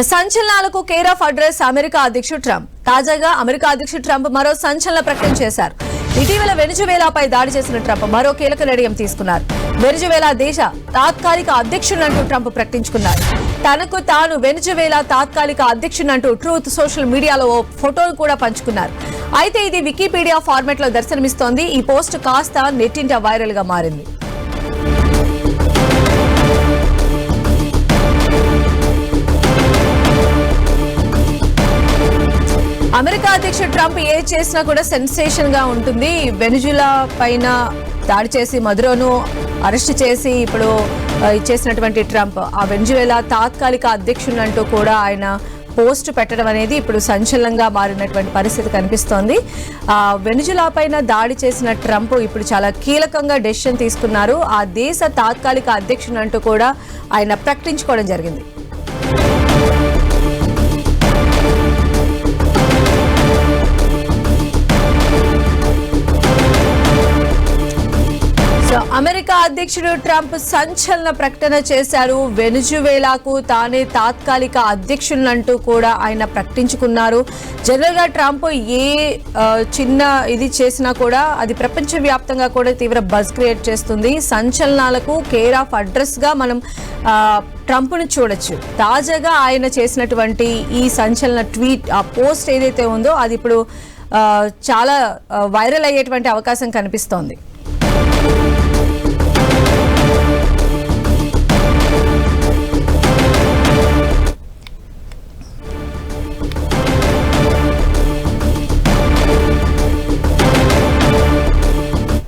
సంచలనాలకు care of address America అధ్యక్షుడు Trump. తాజాగా America అధ్యక్షుడు ట్రంప్ మరో సంచలన ప్రకటన చేశారు. ఇటీవల వెనిజువేలాపై దాడి చేసిన ట్రంప్ మరో కీలక నిర్ణయం తీసుకున్నారు. వెనిజువేలా దేశ తాత్కాలిక అధ్యక్షుడంటూ ట్రంప్ ప్రకటించుకున్నారు. తనకు తాను వెనిజువేలా తాత్కాలిక అధ్యక్షుడంటూ ట్రూత్ సోషల్ మీడియాలో ఓ ఫోటోను కూడా పంచుకున్నారు. అయితే ఇది వికీపీడియా ఫార్మాట్ లో దర్శనమిస్తోంది. ఈ పోస్ట్ కాస్త నెట్టింట వైరల్ గా మారింది. అమెరికా అధ్యక్షుడు ట్రంప్ ఏ చేసినా కూడా సెన్సేషన్ గా ఉంటుంది. వెనిజులా పైన దాడి చేసి మదురోను అరెస్ట్ చేసి ఇప్పుడు చేసినటువంటి ట్రంప్ ఆ వెనిజువేలా తాత్కాలిక అధ్యక్షుడంటూ కూడా ఆయన పోస్ట్ పెట్టడం అనేది ఇప్పుడు సంచలనంగా మారినటువంటి పరిస్థితి కనిపిస్తోంది. వెనిజులా పైన దాడి చేసిన ట్రంప్ ఇప్పుడు చాలా కీలకంగా డెసిషన్ తీసుకున్నారు. ఆ దేశ తాత్కాలిక అధ్యక్షుడంటూ కూడా ఆయన ప్రకటించుకోవడం జరిగింది. అమెరికా అధ్యక్షుడు ట్రంప్ సంచలన ప్రకటన చేశారు. వెనిజువేలాకు తానే తాత్కాలిక అధ్యక్షులంటూ కూడా ఆయన ప్రకటించుకున్నారు. జనరల్ గా ట్రంప్ ఏ చిన్న ఇది చేసినా కూడా అది ప్రపంచవ్యాప్తంగా కూడా తీవ్ర బజ్ క్రియేట్ చేస్తుంది. సంచలనాలకు కేర్ ఆఫ్ అడ్రస్ గా మనం ట్రంప్ ను చూడొచ్చు. తాజాగా ఆయన చేసినటువంటి ఈ సంచలన ట్వీట్, ఆ పోస్ట్ ఏదైతే ఉందో అది ఇప్పుడు చాలా వైరల్ అయ్యేటువంటి అవకాశం కనిపిస్తోంది.